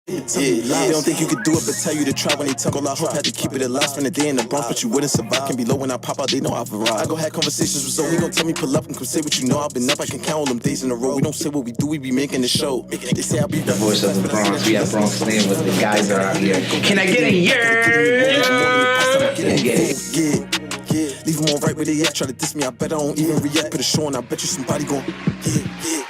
They don't think you could do it, but tell you to try when they talk. All I hope had to keep it alive. Spend a day in the Bronx, but you wouldn't survive. Can be low when I pop out, they know I've arrived. I go have conversations with Zoe, he gon' tell me pull up and come say what you know. I've been up, I can count all them days in a row. We don't say what we do, we be making the show. They say I'll be the voice of the Bronx. We have Bronx name with the guys that are out here. Can I get a yeah. Leave them all right where they at. Try to diss me, I bet I don't even react. Put a show on, I bet you somebody gon' yeah.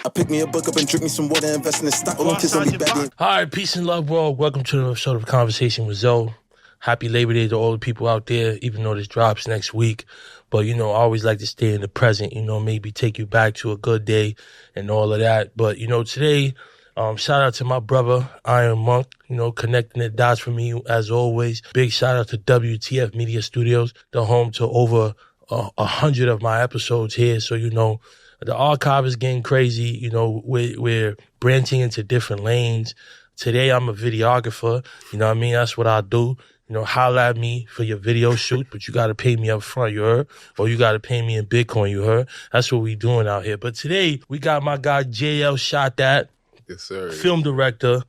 I pick me a book up and drink me some water, invest in the stock. All them kids don't be bad. All right, peace and love, world. Welcome to the sort of conversation with Zoe. Happy Labor Day to all the people out there, even though this drops next week. But, you know, I always like to stay in the present, you know, maybe take you back to a good day and all of that. But, you know, today, shout out to my brother, Iron Monk, you know, connecting the dots for me as always. Big shout out to WTF Media Studios, the home to over 100 of my episodes here. So, you know, the archive is getting crazy. You know, we're branching into different lanes. Today, I'm a videographer. You know what I mean? That's what I do. You know, holla at me for your video shoot, but you got to pay me up front, you heard? Or you got to pay me in Bitcoin, you heard? That's what we doing out here. But today, we got my guy, JLShotThat. Yes, sir. Film director,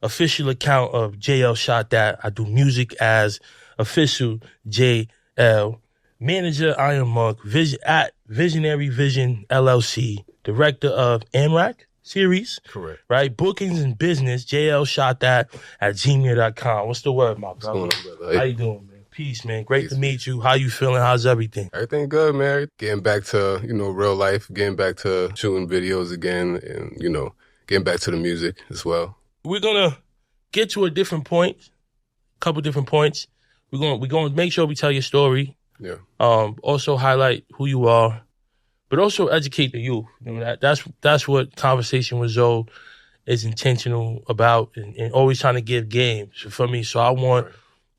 official account of JLShotThat. I do music as official JL. Manager, Iron Monk, at Visionary Vision LLC, director of AMRAC series. Correct. Right? Bookings and business, JLShotThat at gmail.com. What's the word, my brother? What's going on, brother? How you doing, man? Peace, man. Great to meet you. How you feeling? How's everything? Everything good, man. Getting back to, you know, real life, getting back to shooting videos again and, you know, getting back to the music as well. We're going to get to a couple different points. We're going to make sure we tell your story. Yeah. Also highlight who you are, but also educate the youth. You know, that's what Conversation with Zoe is intentional about, and always trying to give game for me. So I want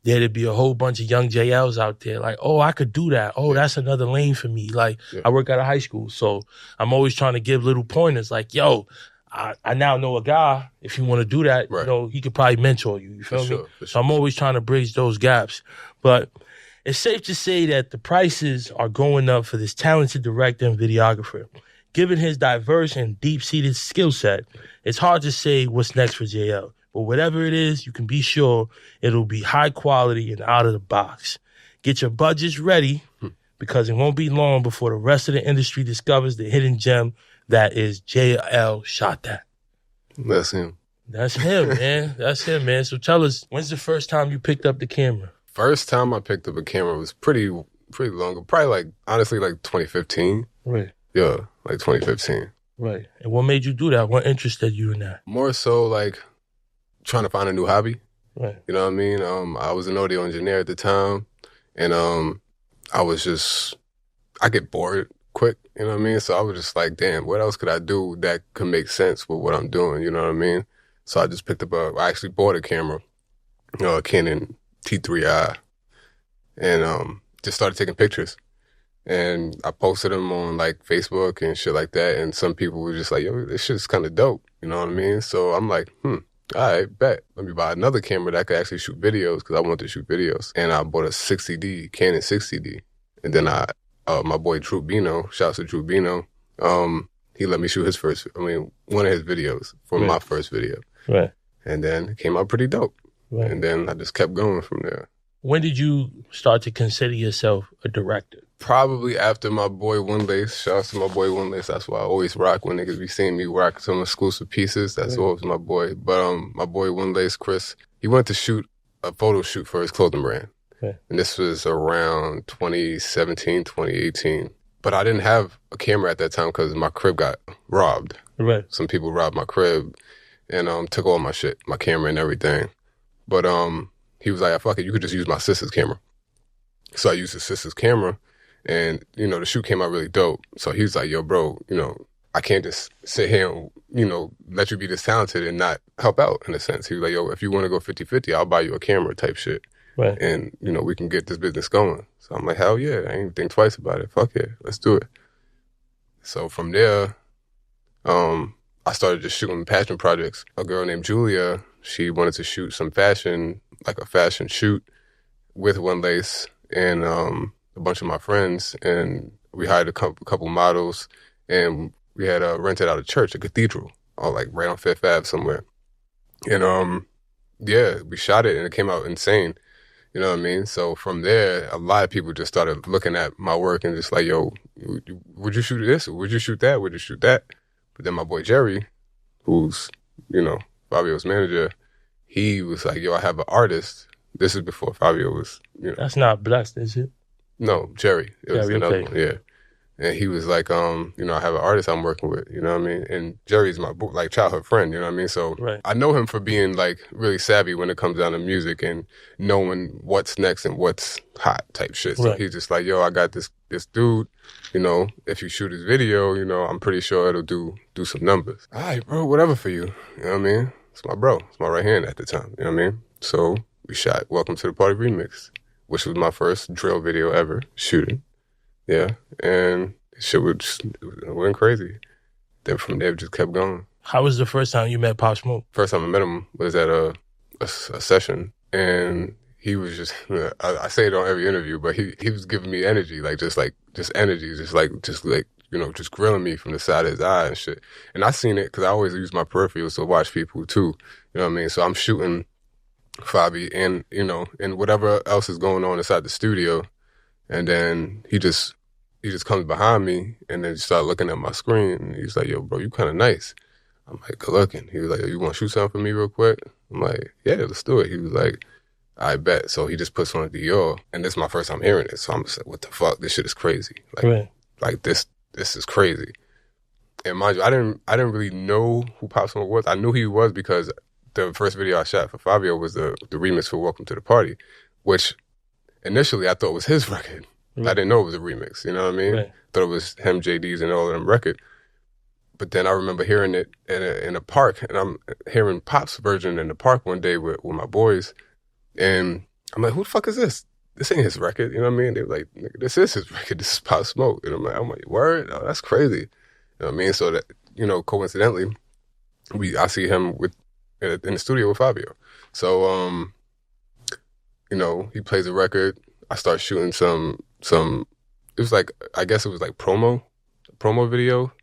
there to be a whole bunch of young JLs out there like, oh, I could do that. Oh, that's another lane for me. Like, I work at a high school, so I'm always trying to give little pointers like, yo, I now know a guy, if you want to do that, you know, he could probably mentor you. You feel me? So I'm always trying to bridge those gaps. But it's safe to say that the prices are going up for this talented director and videographer. Given his diverse and deep-seated skill set, it's hard to say what's next for JL. But whatever it is, you can be sure it'll be high quality and out of the box. Get your budgets ready, because it won't be long before the rest of the industry discovers the hidden gem that is JLShotThat. That's him. That's him, man. That's him, man. So tell us, when's the first time you picked up the camera? First time I picked up a camera was pretty long ago. Probably honestly 2015. Right. Yeah, like 2015. Right. And what made you do that? What interested you in that? More so like trying to find a new hobby. Right. You know what I mean? I was an audio engineer at the time, and I get bored quick, you know what I mean? So I was just like, damn, what else could I do that could make sense with what I'm doing, you know what I mean? So I just picked up I actually bought a camera, a Canon T3i, and just started taking pictures. And I posted them on like Facebook and shit like that, and some people were just like, yo, this shit's kind of dope, you know what I mean? So I'm like, all right, bet. Let me buy another camera that could actually shoot videos, because I wanted to shoot videos. And I bought a 60D, Canon 60D. And then my boy Drew Bino, shouts to Drew Bino, he let me shoot one of his videos for my first video. Right. And then it came out pretty dope. Right. And then I just kept going from there. When did you start to consider yourself a director? Probably after my boy One Lace. Shouts to my boy One Lace. That's why I always rock when niggas be seeing me rock some exclusive pieces. That's always my boy. But my boy One Lace, Chris, he went to shoot a photo shoot for his clothing brand. Okay. And this was around 2017, 2018. But I didn't have a camera at that time because my crib got robbed. Right. Some people robbed my crib and took all my shit, my camera and everything. But he was like, fuck it, you could just use my sister's camera. So I used his sister's camera, and, you know, the shoot came out really dope. So he was like, yo, bro, you know, I can't just sit here and, you know, let you be this talented and not help out, in a sense. He was like, yo, if you want to go 50-50, I'll buy you a camera type shit. Right. And, you know, we can get this business going. So I'm like, hell yeah, I ain't even think twice about it. Fuck it, let's do it. So from there, I started just shooting passion projects. A girl named Julia, she wanted to shoot some fashion, like a fashion shoot with One Lace and a bunch of my friends. And we hired a couple models, and we had rented out a church, a cathedral, like right on Fifth Ave somewhere. And yeah, we shot it and it came out insane. You know what I mean? So from there, a lot of people just started looking at my work and just like, yo, would you shoot this? Would you shoot that? Would you shoot that? But then my boy Jerry, who's, you know, Fabio's manager, he was like, yo, I have an artist. This is before Fabio was, you know. That's not Blessed, is it? No, Jerry. It was Jerry, another okay. one, yeah. And he was like, you know, I have an artist I'm working with, you know what I mean? And Jerry's my like childhood friend, you know what I mean? So Right. I know him for being like really savvy when it comes down to music and knowing what's next and what's hot type shit. So Right. he's just like, yo, I got this dude, you know, if you shoot his video, you know, I'm pretty sure it'll do some numbers. All right, bro, whatever for you. You know what I mean? It's my bro. It's my right hand at the time, you know what I mean? So we shot Welcome to the Party Remix, which was my first drill video ever shooting. Yeah, and shit went crazy. Then from there, it just kept going. How was the first time you met Pop Smoke? First time I met him was at a session, and he was just, I say it on every interview, but he was giving me energy, just energy, you know, just grilling me from the side of his eye and shit. And I seen it because I always use my peripherals to watch people too, you know what I mean? So I'm shooting Fabi and, you know, and whatever else is going on inside the studio, and then he just comes behind me and then start looking at my screen. And he's like, yo, bro, you kind of nice. I'm like, good looking. He was like, yo, you want to shoot something for me real quick? I'm like, yeah, let's do it. He was like, I bet. So he just puts on a Dior. And this is my first time hearing it. So I'm just like, what the fuck? This shit is crazy. Like this is crazy. And mind you, I didn't really know who Pop Smoke was. I knew who he was because the first video I shot for Fivio was the remix for Welcome to the Party, which initially I thought was his record. Right. I didn't know it was a remix, you know what I mean? Right. Thought it was him, JD's, and all of them record. But then I remember hearing it in a park, and I'm hearing Pop's version in the park one day with my boys, and I'm like, who the fuck is this? This ain't his record, you know what I mean? They were like, nigga, this is his record, this is Pop Smoke. And I'm like, word? Oh, that's crazy. You know what I mean? So that, you know, coincidentally, I see him in the studio with Fivio. So, you know, he plays a record. I start shooting some, it was like, I guess it was like promo video,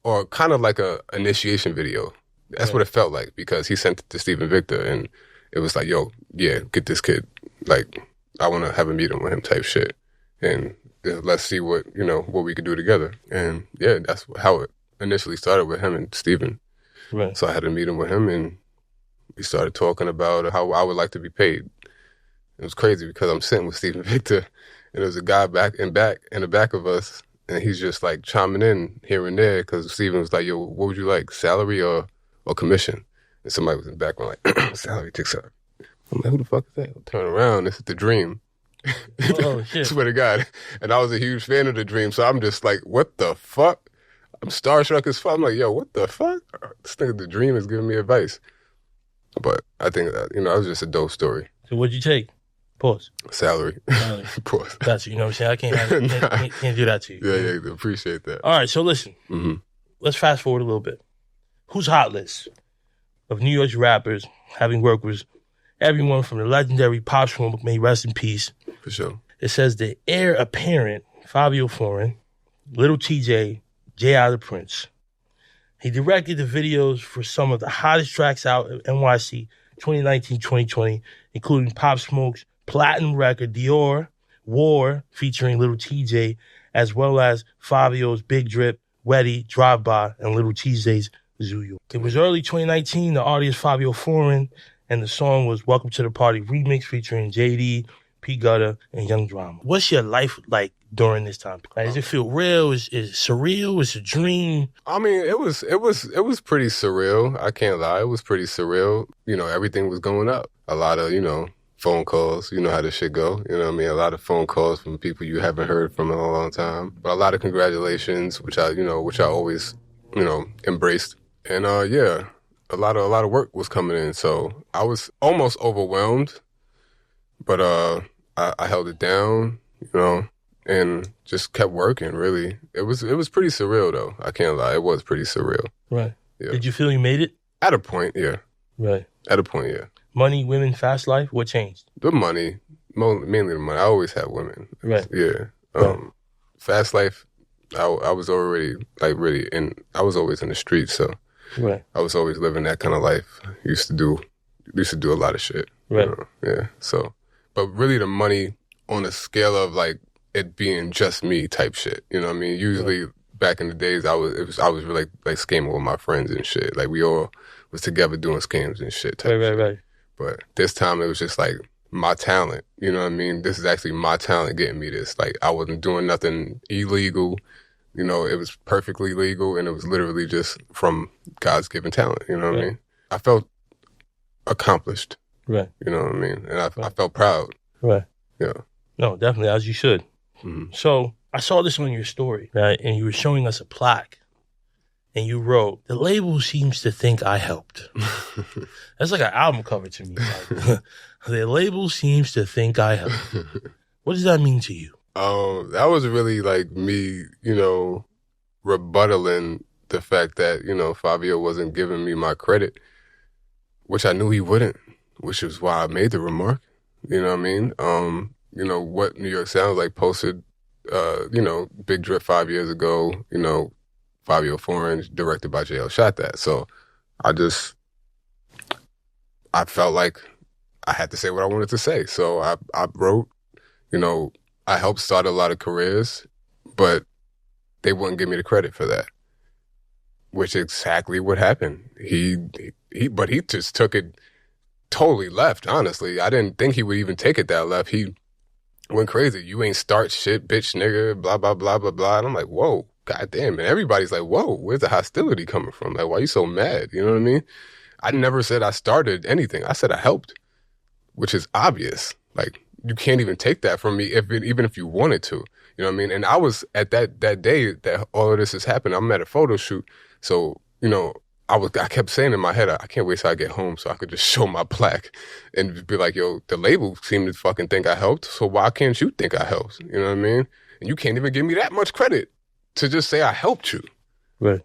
or kind of like a initiation video. That's what it felt like, because he sent it to Stephen Victor, and it was like, yo, yeah, get this kid. Like, I want to have a meeting with him type shit. And let's see what we could do together. And yeah, that's how it initially started with him and Stephen. Right. So I had a meeting with him, and we started talking about how I would like to be paid. It was crazy because I'm sitting with Stephen Victor, and there's a guy in the back of us, and he's just like chiming in here and there because Stephen was like, yo, what would you like, salary or commission? And somebody was in the background like, salary, take salary. I'm like, who the fuck is that? I turn around, this is The Dream. Oh, shit. Swear to God. And I was a huge fan of The Dream, so I'm just like, what the fuck? I'm starstruck as fuck. I'm like, yo, what the fuck? This nigga The Dream is giving me advice. But I think that, that was just a dope story. So what'd you take? Pause. Salary. Pause. That's you know what I'm saying? I can't do that to you. Yeah, appreciate that. All right, so listen. Mm-hmm. Let's fast forward a little bit. Who's hot list of New York's rappers having worked with everyone from the legendary Pop Smoke, may rest in peace. For sure. It says the heir-apparent Fivio Foreign, LilTjay, JLShotThat. He directed the videos for some of the hottest tracks out at NYC 2019-2020, including Pop Smoke's platinum record Dior, War, featuring LilTjay, as well as Fabio's Big Drip, Wetty, Drive By, and LilTjay's Zuyo. It was early 2019. The artist Fivio Foreign, and the song was Welcome to the Party Remix featuring JD, P. Gutter, and Young Drama. What's your life like during this time? Like, does it feel real? Is it surreal? Is it a dream? I mean, it was pretty surreal. I can't lie. It was pretty surreal. Everything was going up. A lot of, phone calls. You know how this shit go. You know what I mean? A lot of phone calls from people you haven't heard from in a long time. But a lot of congratulations, which I always, embraced. And yeah, a lot of work was coming in. So I was almost overwhelmed, but I held it down, and just kept working, really. It was pretty surreal, though. I can't lie. It was pretty surreal. Right. Yeah. Did you feel you made it? At a point, yeah. Right. At a point, yeah. Money, women, fast life? What changed? The money. Mainly the money. I always had women. Right. Yeah. Fast life, I was already, really I was always in the streets, so right. I was always living that kind of life. Used to do used to do a lot of shit. Right. Yeah. So, but really the money on a scale of like it being just me type shit. You know what I mean? Usually back in the days, I was really like scamming with my friends and shit. Like we all was together doing scams and shit type shit. Right. But this time it was just like my talent. You know what I mean? This is actually my talent getting me this. Like I wasn't doing nothing illegal. You know, it was perfectly legal, and it was literally just from God's given talent. You know what I mean? I felt accomplished. Right. You know what I mean? And I felt proud. Right. Yeah. No, definitely, as you should. Mm-hmm. So I saw this on your story, right? And you were showing us a plaque, and you wrote, "The label seems to think I helped." That's like an album cover to me. Like, the label seems to think I helped. What does that mean to you? That was really like me, you know, rebuttaling the fact that, you know, Fivio wasn't giving me my credit, which I knew he wouldn't, which is why I made the remark. You know what I mean? You know, What New York Sounds Like posted, you know, Big Drip 5 years ago, you know, Fivio Foreign, directed by JLShotThat. So I felt like I had to say what I wanted to say. So I wrote, you know, I helped start a lot of careers, but they wouldn't give me the credit for that, which is exactly what happened. But he just took it totally left, honestly. I didn't think he would even take it that left. He went crazy. You ain't start shit, bitch, nigga, blah, blah, blah, blah, blah. And I'm like, whoa, goddamn. And everybody's like, whoa, where's the hostility coming from? Like, why are you so mad? You know what I mean? I never said I started anything. I said I helped, which is obvious. Like, you can't even take that from me, even if you wanted to. You know what I mean? And I was at that day that all of this is happening. I'm at a photo shoot. So, you know, I kept saying in my head, I can't wait till I get home so I could just show my plaque and be like, yo, the label seemed to fucking think I helped. So why can't you think I helped? You know what I mean? And you can't even give me that much credit to just say I helped you. Right.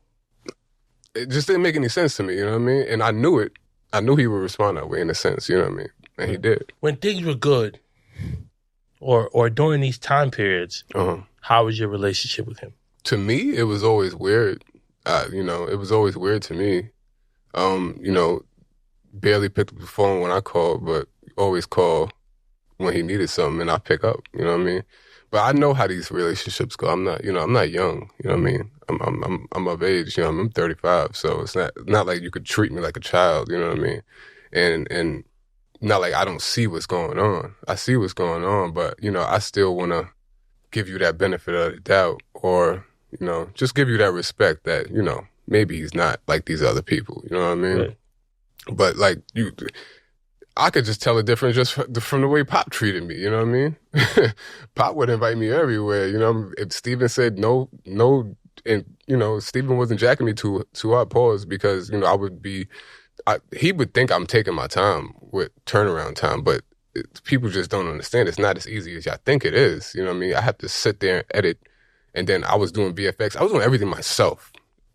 It just didn't make any sense to me. You know what I mean? And I knew it. I knew he would respond that way in a sense. You know what I mean? And he did. When things were good, or during these time periods, how was your relationship with him? To me, it was always weird. You know, it was always weird to me. You know, barely picked up the phone when I called, but always call when he needed something, and I pick up. You know what I mean? But I know how these relationships go. I'm not young. You know what I mean? I'm of age. You know, I'm 35, so it's not like you could treat me like a child. You know what I mean? And not like I don't see what's going on. I see what's going on, but, you know, I still want to give you that benefit of the doubt, or, you know, just give you that respect that, you know, maybe he's not like these other people. You know what I mean? Right. But, like, I could just tell the difference just from the way Pop treated me. You know what I mean? Pop would invite me everywhere. You know, if Steven said no, and, you know, Steven wasn't jacking me too hard, pause, because, you know, he would think I'm taking my time with turnaround time, but people just don't understand. It's not as easy as y'all think it is. You know what I mean? I have to sit there and edit, and then I was doing VFX. I was doing everything myself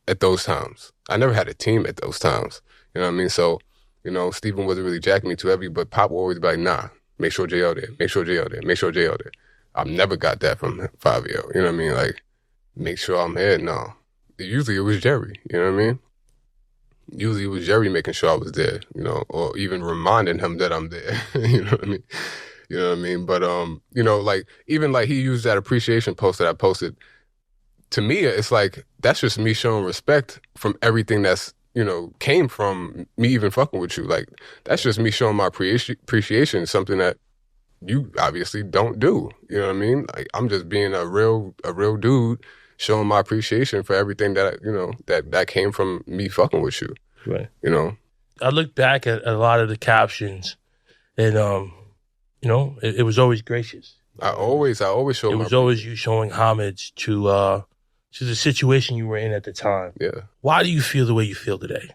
at those times. I never had a team at those times. You know what I mean? So, you know, Steven wasn't really jacking me too heavy, but Pop would always be like, nah, make sure JL there, make sure JL there, make sure JL there. I've never got that from Fivio. You know what I mean? Like, make sure I'm here. No. Usually it was Jerry. You know what I mean? Usually it was Jerry making sure I was there, you know, or even reminding him that I'm there. You know what I mean? You know what I mean? But, you know, like, even like he used that appreciation post that I posted. To me, it's like, that's just me showing respect from everything that's, you know, came from me even fucking with you. Like, that's just me showing my appreciation, something that you obviously don't do. You know what I mean? Like, I'm just being a real dude, showing my appreciation for everything that, you know, that came from me fucking with you. Right. You know? I look back at a lot of the captions, and, you know, it was always gracious. I always show. It was always you showing homage to the situation you were in at the time. Yeah. Why do you feel the way you feel today?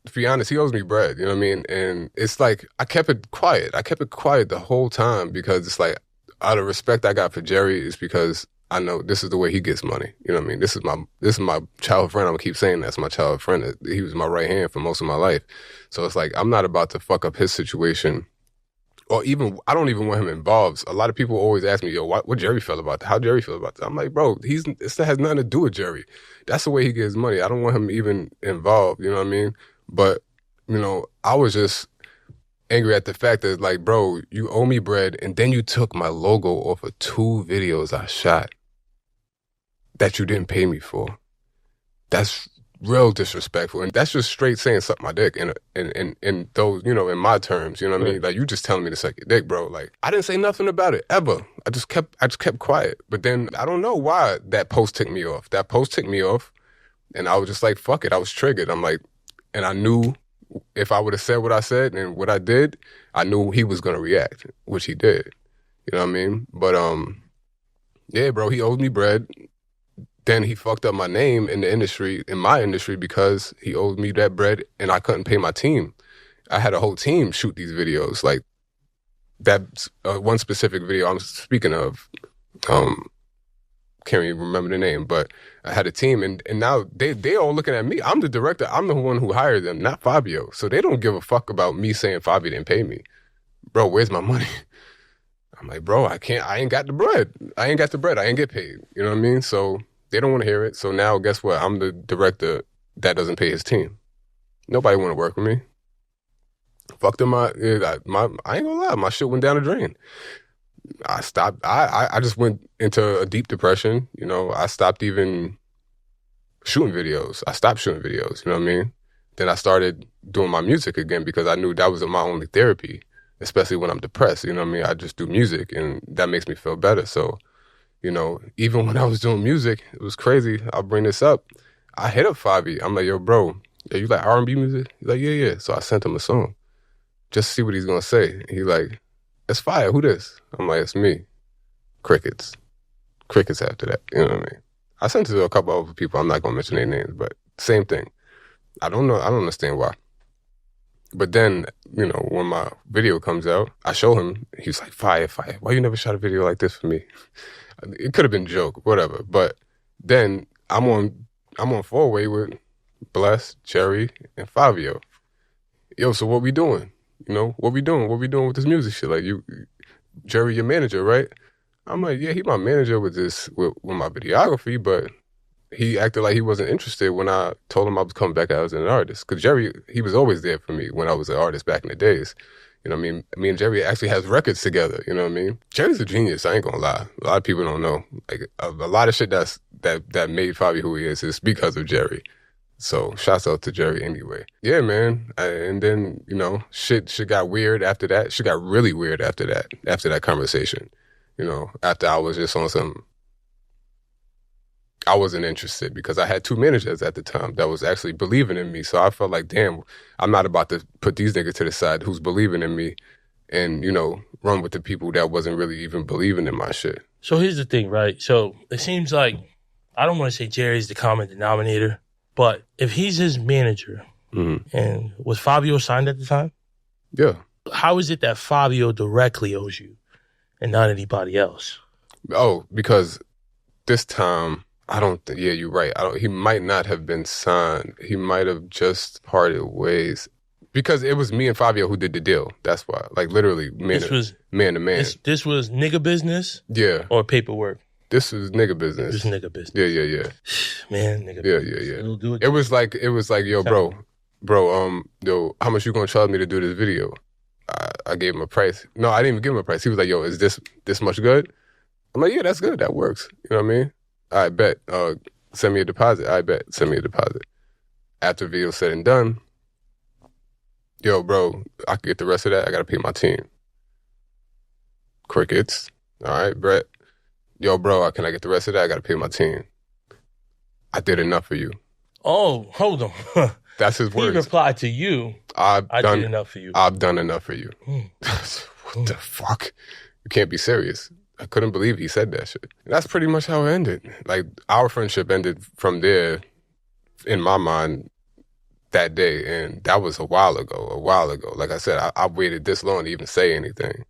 To be honest, he owes me bread. You know what I mean? And it's like, I kept it quiet. I kept it quiet the whole time because it's like, out of respect I got for Jerry, is because I know this is the way he gets money. You know what I mean? This is my childhood friend. I'm gonna keep saying that's my childhood friend. He was my right hand for most of my life. So it's like, I'm not about to fuck up his situation, or even, I don't even want him involved. A lot of people always ask me, yo, what Jerry felt about that? How Jerry feel about that? I'm like, bro, this has nothing to do with Jerry. That's the way he gets money. I don't want him even involved. You know what I mean? But, you know, I was just angry at the fact that, like, bro, you owe me bread, and then you took my logo off of 2 videos I shot that you didn't pay me for. That's real disrespectful, and that's just straight saying suck my dick in those, you know, in my terms, you know what I mean? Like, you just telling me to suck your dick, bro. Like, I didn't say nothing about it ever. I just kept quiet. But then I don't know why that post ticked me off. That post ticked me off, and I was just like, fuck it. I was triggered. I'm like, and I knew if I would have said what I said and what I did, I knew he was gonna react, which he did. You know what I mean? But yeah, bro, he owed me bread. Then he fucked up my name in my industry, because he owed me that bread and I couldn't pay my team. I had a whole team shoot these videos. Like, that one specific video I'm speaking of, can't even remember the name, but I had a team, and now they all looking at me. I'm the director. I'm the one who hired them, not Fivio. So they don't give a fuck about me saying Fivio didn't pay me. Bro, where's my money? I'm like, bro, I ain't got the bread. I ain't get paid. You know what I mean? So they don't want to hear it. So now, guess what? I'm the director that doesn't pay his team. Nobody want to work with me. Fucked up I ain't gonna lie, my shit went down the drain. I stopped. I just went into a deep depression. You know, I stopped even shooting videos. I stopped shooting videos. You know what I mean? Then I started doing my music again, because I knew that was my only therapy, especially when I'm depressed. You know what I mean? I just do music, and that makes me feel better. So, you know, even when I was doing music, it was crazy. I'll bring this up. I hit up Fivio. I'm like, yo, bro, you like R&B music? He's like, yeah. So I sent him a song just to see what he's going to say. He like, it's fire. Who this? I'm like, it's me. Crickets. Crickets after that. You know what I mean? I sent it to a couple other people. I'm not going to mention their names, but same thing. I don't know. I don't understand why. But then, you know, when my video comes out, I show him. He's like, fire. Why you never shot a video like this for me? It could have been a joke, whatever. But then I'm on 4-way with Bless, Cherry, and Fivio. Yo, so what we doing? You know, what we doing? What we doing with this music shit? Like, Jerry, your manager, right? I'm like, yeah, he my manager with my videography, but he acted like he wasn't interested when I told him I was coming back out as an artist. Because Jerry, he was always there for me when I was an artist back in the days. You know what I mean? Me and Jerry actually has records together, you know what I mean? Jerry's a genius, I ain't gonna lie. A lot of people don't know. Like, a lot of shit that made Fivio who he is because of Jerry. So, shouts out to Jerry anyway. Yeah, man. And then, you know, shit got weird after that. Shit got really weird after that conversation. You know, after I was just on some, I wasn't interested, because I had 2 managers at the time that was actually believing in me. So I felt like, damn, I'm not about to put these niggas to the side who's believing in me and, you know, run with the people that wasn't really even believing in my shit. So here's the thing, right? So it seems like, I don't want to say Jerry's the common denominator, but if he's his manager, and was Fivio signed at the time? Yeah. How is it that Fivio directly owes you and not anybody else? Oh, because this time, I don't think, yeah, you're right. He might not have been signed. He might have just parted ways. Because it was me and Fivio who did the deal. That's why. Like, literally, man to man. This was nigga business? Yeah. Or paperwork? This was nigga business. This was nigga business. Yeah. Man, nigga business. Yeah. It was like, yo, bro, how much you gonna charge me to do this video? I gave him a price. No, I didn't even give him a price. He was like, yo, is this much good? I'm like, yeah, that's good. That works. You know what I mean? I bet. Send me a deposit. I bet. Send me a deposit. After the video said and done, yo, bro, I could get the rest of that. I got to pay my team. Crickets. All right, Brett. Yo, bro, can I get the rest of that? I got to pay my team. I did enough for you. Oh, hold on. That's his words. He replied to you, I did enough for you. I've done enough for you. What the fuck? You can't be serious. I couldn't believe he said that shit. And that's pretty much how it ended. Like, our friendship ended from there, in my mind, that day. And that was a while ago. Like I said, I waited this long to even say anything.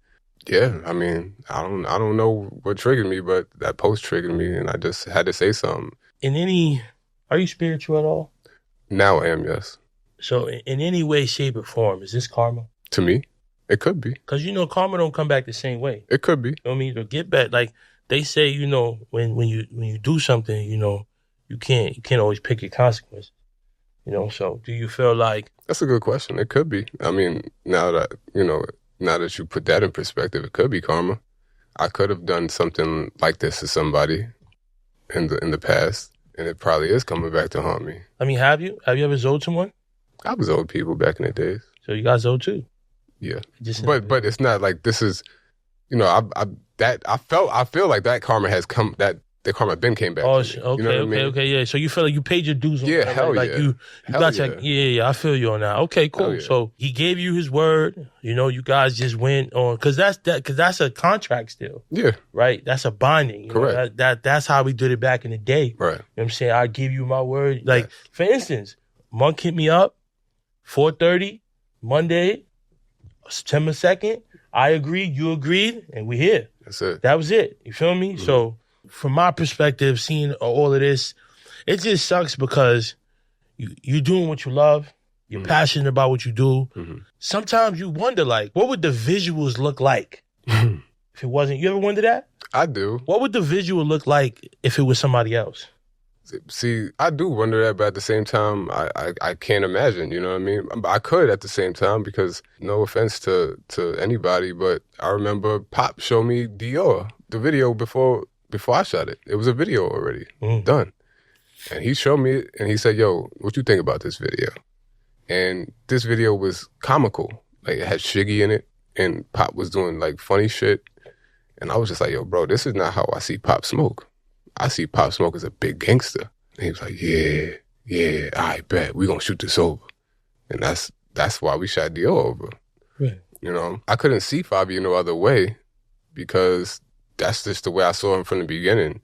Yeah, I mean, I don't know what triggered me, but that post triggered me, and I just had to say something. Are you spiritual at all? Now I am, yes. So in any way, shape, or form, is this karma? To me, it could be. Because, karma don't come back the same way. It could be. You know what I mean? To get back, like they say, when you do something, you can't always pick your consequences. So do you feel like... That's a good question. It could be. I mean, now that you put that in perspective, it could be karma. I could have done something like this to somebody in the past, and it probably is coming back to haunt me. I mean, have you ever owed someone? I was owed people back in the days. So you guys owe too? Yeah. But it's not like this is, I feel like that karma has come, that the karma been came back. Oh, to me. okay, You know what I mean? okay, yeah. So you feel like you paid your dues on Yeah, that, hell right? yeah. Like you Hell got yeah. yeah, I feel you on that. Okay, cool. Yeah. So he gave you his word. You guys just went on, because that's a contract still. Yeah. Right? That's a binding. Correct. That's how we did it back in the day. Right. You know what I'm saying? I give you my word. Like, for instance, Monk hit me up, 4:30, Monday, September 2nd. I agreed, you agreed, and we here. That's it. That was it. You feel me? Mm-hmm. So from my perspective, seeing all of this, it just sucks because you're doing what you love. You're passionate about what you do. Mm-hmm. Sometimes you wonder, like, what would the visuals look like if it wasn't? You ever wonder that? I do. What would the visual look like if it was somebody else? See, I do wonder that, but at the same time, I can't imagine, you know what I mean? I could at the same time, because no offense to anybody, but I remember Pop showed me Dior, the video before I shot it. It was a video already done. And he showed me it, and he said, yo, what you think about this video? And this video was comical. Like, it had Shiggy in it, and Pop was doing, like, funny shit. And I was just like, yo, bro, this is not how I see Pop smoke. I see Pop Smoke as a big gangster. And he was like, yeah, I bet. We gonna shoot this over. And that's why we shot Dior over. Right. I couldn't see Fivio no other way, because that's just the way I saw him from the beginning.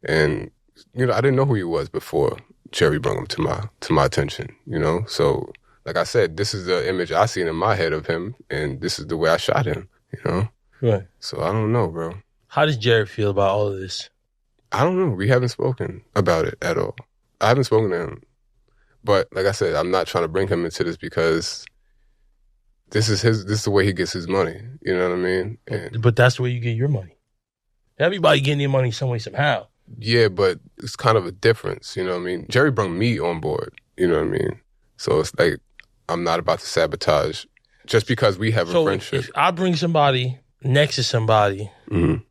And, I didn't know who he was before Cherry brought him to my attention, So, like I said, this is the image I seen in my head of him, and this is the way I shot him, Right. So I don't know, bro. How does Jared feel about all of this? I don't know. We haven't spoken about it at all. I haven't spoken to him. But like I said, I'm not trying to bring him into this, because this is the way he gets his money. You know what I mean? But that's the way you get your money. Everybody getting their money some way, somehow. Yeah, but it's kind of a difference. You know what I mean? Jerry brought me on board. You know what I mean? So it's like, I'm not about to sabotage just because we have a friendship. If I bring somebody next to somebody, and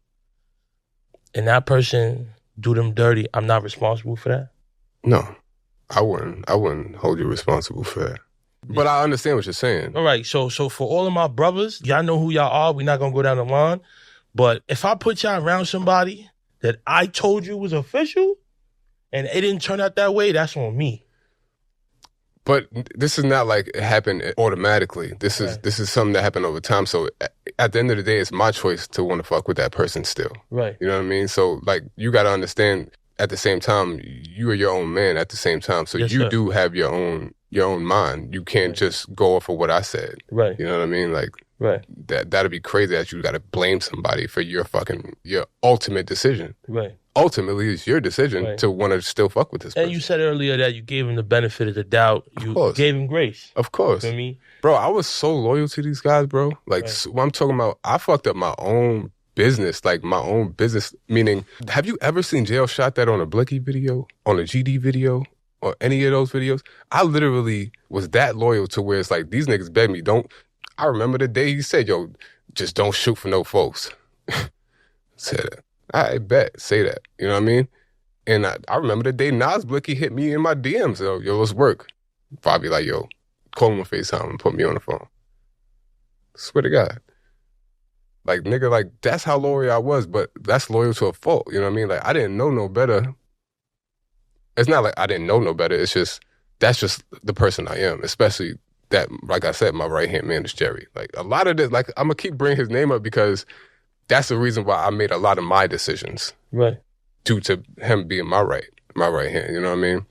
that person do them dirty, I'm not responsible for that? No, I wouldn't hold you responsible for that. But I understand what you're saying. All right, so for all of my brothers, y'all know who y'all are. We're not going to go down the line. But if I put y'all around somebody that I told you was official, and it didn't turn out that way, that's on me. But this is not like it happened automatically. This is something that happened over time. So at the end of the day, it's my choice to want to fuck with that person still. Right. You know what I mean? So like, you got to understand, at the same time, you are your own man at the same time. So you do have your own mind. You can't just go off of what I said. Right. You know what I mean? Like, right. That'd be crazy that you got to blame somebody for your ultimate decision. Right. Ultimately, it's your decision to want to still fuck with this person. And you said earlier that you gave him the benefit of the doubt. You gave him grace. Of course. You know what I mean? Bro, I was so loyal to these guys, bro. Like, what I'm talking about, I fucked up my own business, meaning, have you ever seen JLShotThat on a Blicky video, on a GD video, or any of those videos? I literally was that loyal to where it's like, these niggas begged me, I remember the day he said, yo, just don't shoot for no folks. Said that. I bet, say that. You know what I mean? And I remember the day Nas Blicky hit me in my DMs. Yo, let's work. Probably like, yo, call him on FaceTime and put me on the phone. Swear to God. Like, nigga, like, that's how loyal I was, but that's loyal to a fault. You know what I mean? Like, I didn't know no better. It's not like I didn't know no better. It's just, that's just the person I am, especially that, like I said, my right-hand man is Jerry. Like, a lot of this, like, I'm going to keep bringing his name up because that's the reason why I made a lot of my decisions. Right. Due to him being my right hand, you know what I mean?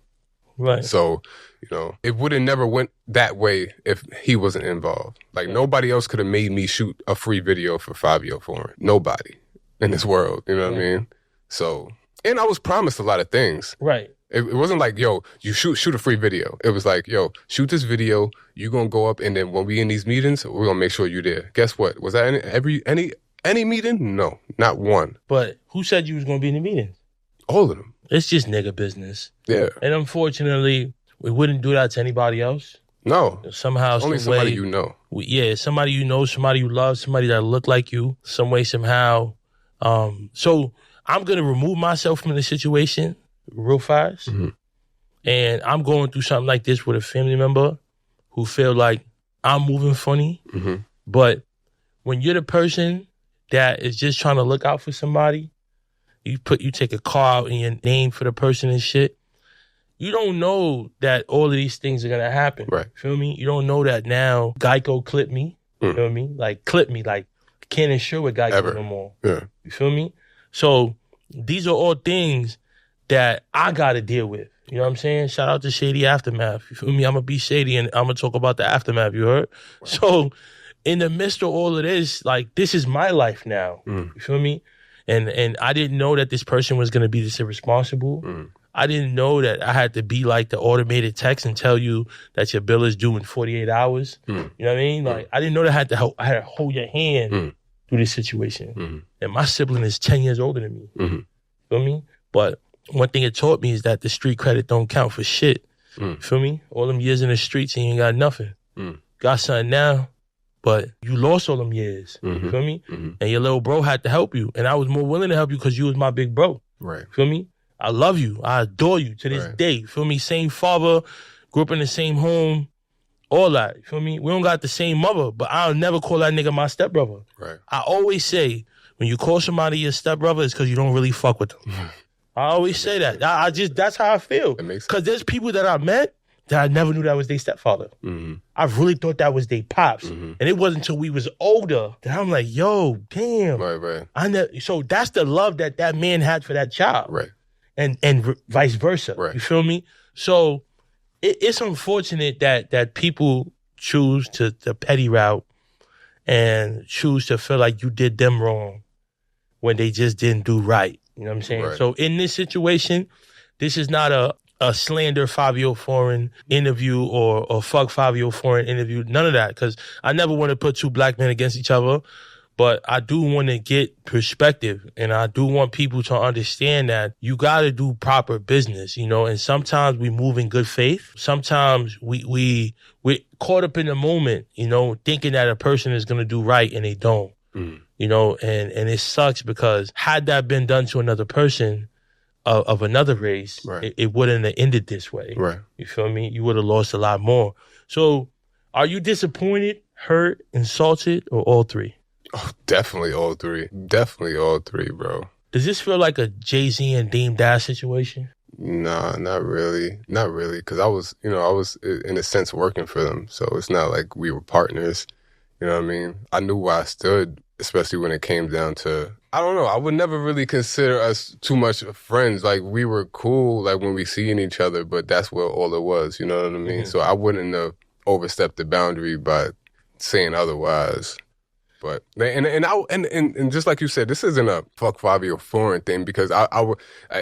Right. So, it would have never went that way if he wasn't involved. Like, nobody else could have made me shoot a free video for Fivio Foreign. Nobody in this world, you know what I mean? So, and I was promised a lot of things. Right. It wasn't like, yo, you shoot a free video. It was like, yo, shoot this video, you gonna go up, and then when we in these meetings, we're gonna make sure you're there. Guess what? Was that any meeting? No, not one. But who said you was going to be in the meetings? All of them. It's just nigga business. Yeah. And unfortunately, we wouldn't do that to anybody else. No. Somehow, Only some way, somebody you know. Yeah, somebody you know, somebody you love, somebody that look like you, some way, somehow. So I'm gonna remove myself from the situation real fast, and I'm going through something like this with a family member who feel like I'm moving funny, but when you're the person that is just trying to look out for somebody, you take a car out in your name for the person and shit. You don't know that all of these things are gonna happen. Right. Feel me? You don't know that now Geico clipped me. You know what I mean? Like clip me. Like can't insure with Geico no more. Yeah. You feel me? So these are all things that I gotta deal with. You know what I'm saying? Shout out to Shady Aftermath. You feel me? I'm gonna be shady and I'm gonna talk about the aftermath, you heard? Right. So in the midst of all of this, like this is my life now. You feel me? And I didn't know that this person was gonna be this irresponsible. I didn't know that I had to be like the automated text and tell you that your bill is due in 48 hours. You know what I mean? Like I didn't know that I had to hold your hand through this situation. And my sibling is 10 years older than me. Feel me? But one thing it taught me is that the street credit don't count for shit. Feel me? All them years in the streets and you ain't got nothing. Got something now, but you lost all them years. Feel me? And your little bro had to help you. And I was more willing to help you because you was my big bro. Right. Feel me? I love you. I adore you to this day. Feel me? Same father, grew up in the same home, all that. Feel me? We don't got the same mother, but I'll never call that nigga my stepbrother. Right. I always say, when you call somebody your stepbrother, it's because you don't really fuck with them. I always say that. That's how I feel. Because there's people that I met that I never knew that was their stepfather. I really thought that was their pops. And it wasn't until we was older that I'm like, yo, damn. Right. So that's the love that man had for that child. Right. And vice versa. Right. You feel me? So it's unfortunate that people choose the petty route and choose to feel like you did them wrong when they just didn't do right. You know what I'm saying? Right. So in this situation, this is not a slander Fivio Foreign interview or fuck Fivio Foreign interview. None of that. Because I never want to put two black men against each other. But I do want to get perspective, and I do want people to understand that you got to do proper business, you know, and sometimes we move in good faith. Sometimes we're caught up in the moment, you know, thinking that a person is going to do right and they don't, you know, and it sucks because had that been done to another person of another race, it wouldn't have ended this way. Right. You feel me? You would have lost a lot more. So are you disappointed, hurt, insulted, or all three? Oh, definitely all three. Definitely all three, bro. Does this feel like a Jay-Z and Dame Dash situation? Nah, not really. Not really. Because I was in a sense working for them. So it's not like we were partners. You know what I mean? I knew where I stood, especially when it came down to, I don't know, I would never really consider us too much friends. Like we were cool, like when we seeing each other, but that's what all it was. You know what I mean? So I wouldn't have overstepped the boundary by saying otherwise. But and just like you said, this isn't a fuck Fivio Foreign thing because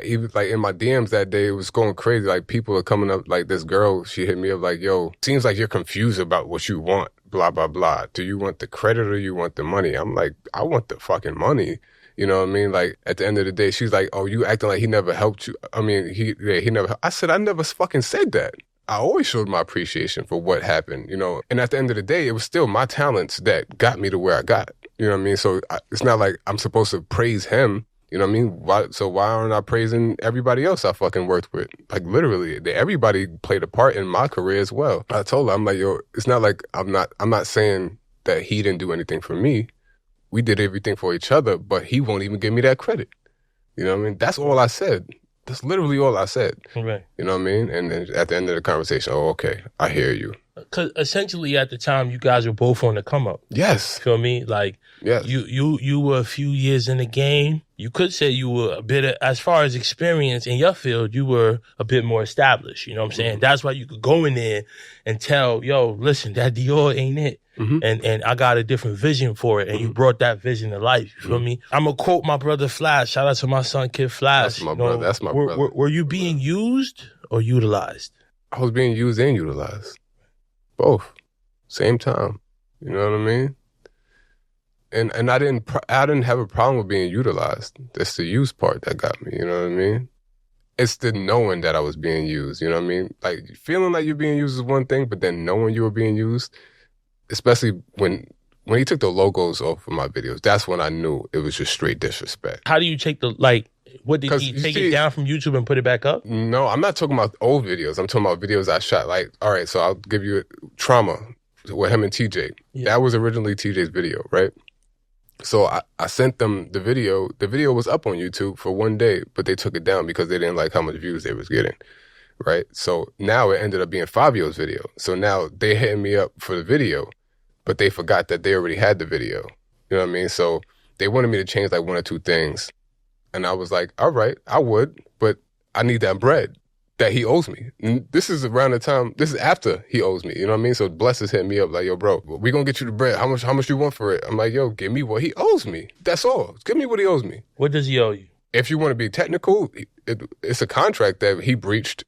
he was like in my DMs that day, it was going crazy. Like people are coming up, like this girl, she hit me up like, yo, seems like you're confused about what you want, blah, blah, blah. Do you want the credit or you want the money? I'm like, I want the fucking money. You know what I mean? Like at the end of the day, she's like, oh, you acting like he never helped you. I mean, he never, I said, I never fucking said that. I always showed my appreciation for what happened, you know. And at the end of the day, it was still my talents that got me to where I got. You know what I mean? So it's not like I'm supposed to praise him. You know what I mean? Why aren't I praising everybody else I fucking worked with? Like literally, everybody played a part in my career as well. I told her, I'm like, yo, it's not like I'm not saying that he didn't do anything for me. We did everything for each other, but he won't even give me that credit. You know what I mean? That's all I said. That's literally all I said. Right. You know what I mean? And then at the end of the conversation, oh, okay, I hear you. Because essentially at the time, you guys were both on the come up. Yes. Feel me? Like, yes. You were a few years in the game. You could say you were a bit, as far as experience in your field, you were a bit more established. You know what I'm saying? That's why you could go in there and tell, yo, listen, that Dior ain't it. And I got a different vision for it. And you brought that vision to life. You feel me? I'm going to quote my brother Flash. Shout out to my son, Kid Flash. That's my brother. That's my brother. Were you being used or utilized? I was being used and utilized. Both. Same time. You know what I mean? And I didn't have a problem with being utilized. That's the use part that got me. You know what I mean? it's the knowing that I was being used. You know what I mean? Like feeling like you're being used is one thing, but then knowing you were being used, especially when he took the logos off of my videos, that's when I knew it was just straight disrespect. How do you take what did he take it down from YouTube and put it back up? No, I'm not talking about old videos. I'm talking about videos I shot. Like, all right, so I'll give you Trauma with him and TJ. Yeah. That was originally TJ's video, right? So I sent them the video. The video was up on YouTube for one day, but they took it down because they didn't like how much views they was getting, right? So now it ended up being Fivio's video. So now they hitting me up for the video, but they forgot that they already had the video. You know what I mean? So they wanted me to change like one or two things. And I was like, all right, I would, but I need that bread that he owes me. And this is around the time, this is after he owes me, you know what I mean? So Bless is hitting me up like, yo, bro, we gonna get you the bread. How much you want for it? I'm like, yo, give me what he owes me. That's all. Give me what he owes me. What does he owe you? If you want to be technical, it's a contract that he breached,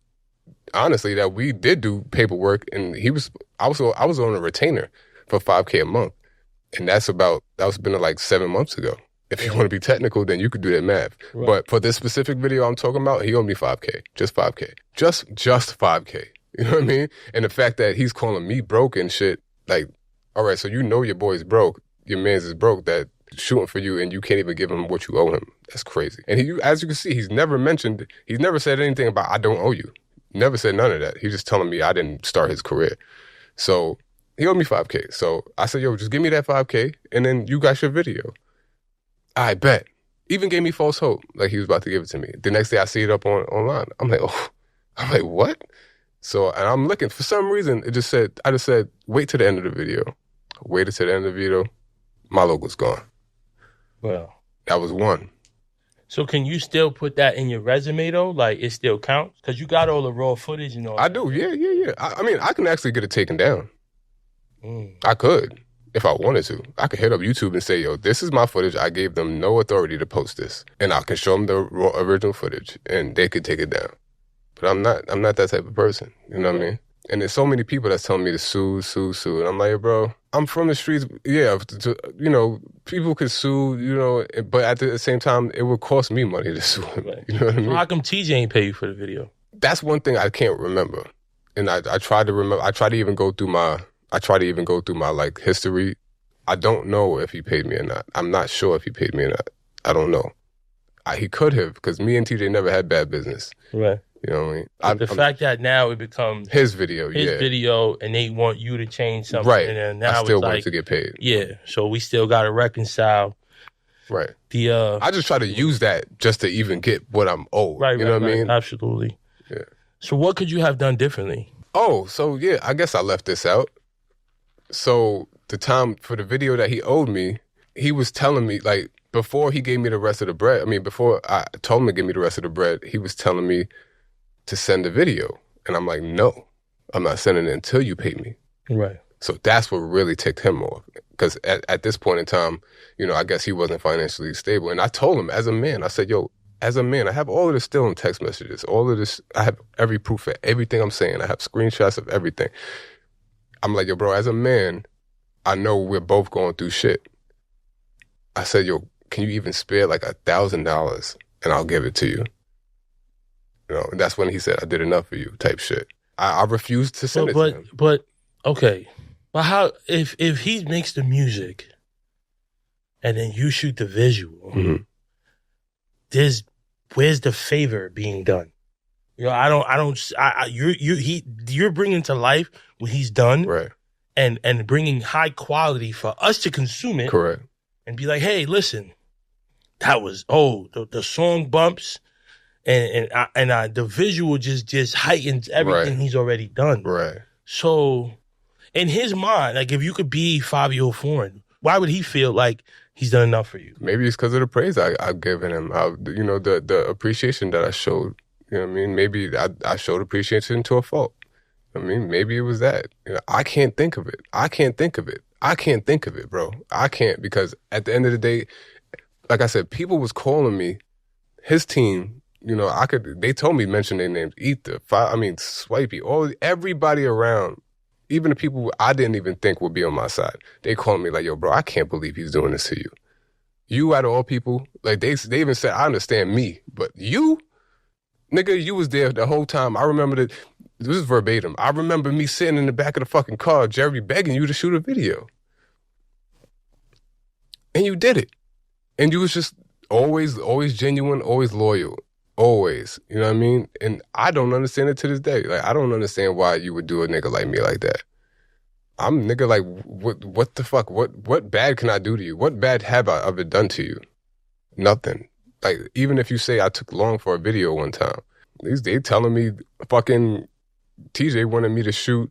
honestly, that we did do paperwork, and I was on a retainer for $5K a month. And that was been like 7 months ago. If you want to be technical, then you could do that math. Right. But for this specific video I'm talking about, he owed me $5K. Just $5K. Just $5K. You know what I mean? And the fact that he's calling me broke and shit, like, all right, so you know your boy's broke, your man's is broke, that shooting for you and you can't even give him what you owe him. That's crazy. And as you can see, he's never said anything about I don't owe you. Never said none of that. He's just telling me I didn't start his career. So he owed me $5K. So I said, yo, just give me that $5K and then you got your video. I bet. Even gave me false hope, like he was about to give it to me. The next day I see it up online. I'm like, what? So, and I'm looking, for some reason, I just said, wait till the end of the video. Waited till the end of the video. My logo's gone. Well. That was one. So can you still put that in your resume though? Like it still counts? Because you got all the raw footage and all I do, yeah. I mean, I can actually get it taken down. I could. If I wanted to, I could hit up YouTube and say, yo, this is my footage. I gave them no authority to post this. And I can show them the raw original footage and they could take it down. But I'm not that type of person. You know what I mean? And there's so many people that's telling me to sue. And I'm like, bro, I'm from the streets. Yeah, people could sue, but at the same time, it would cost me money to sue him. Right. You know what I mean? So how come TJ ain't pay you for the video? That's one thing I can't remember. And I tried to remember. I tried to even go through my like history. I don't know if he paid me or not. I'm not sure if he paid me or not. I don't know. He could have, because me and TJ never had bad business. Right. You know what I mean? The fact that now it becomes his video, and they want you to change something. Right. And then now I still it's want like, to get paid. Yeah. So we still got to reconcile. Right. I just try to use that just to even get what I'm owed. Right. You know what I mean? Absolutely. Yeah. So what could you have done differently? Oh, so yeah, I guess I left this out. So the time for the video that he owed me, he was telling me, like, before he gave me the rest of the bread, before I told him to give me the rest of the bread, he was telling me to send the video. And I'm like, no, I'm not sending it until you pay me. Right. So that's what really ticked him off. Because at this point in time, I guess he wasn't financially stable. And I told him, as a man, I said, yo, as a man, I have all of this still in text messages. All of this, I have every proof of everything I'm saying. I have screenshots of everything. I'm like, yo, bro, as a man, I know we're both going through shit. I said, yo, can you even spare like $1,000 and I'll give it to you? And that's when he said, I did enough for you type shit. I refused to send it to him. But, okay. But how, if he makes the music and then you shoot the visual, where's the favor being done? You're bringing to life what he's done. Right. And bringing high quality for us to consume it. Correct. And be like, hey, listen, that was, the song bumps and the visual just heightens everything he's already done. Right. So in his mind, like if you could be Fivio Foreign, why would he feel like he's done enough for you? Maybe it's because of the praise I've given him. The appreciation that I showed. You know what I mean? Maybe I showed appreciation to a fault. Maybe it was that. I can't think of it. I can't think of it, bro. I can't, because at the end of the day, like I said, people was calling me, his team, they told me mention their names, Ether, Swipey, everybody around, even the people I didn't even think would be on my side. They called me like, yo, bro, I can't believe he's doing this to you. You out of all people, like they even said, I understand me, but you? Nigga, you was there the whole time. I remember that. This is verbatim. I remember me sitting in the back of the fucking car, Jerry begging you to shoot a video. And you did it. And you was just always genuine, always loyal. Always. You know what I mean? And I don't understand it to this day. Like, I don't understand why you would do a nigga like me like that. I'm nigga like, what the fuck? What bad can I do to you? What bad have I ever done to you? Nothing. Like, even if you say I took long for a video one time, they telling me fucking TJ wanted me to shoot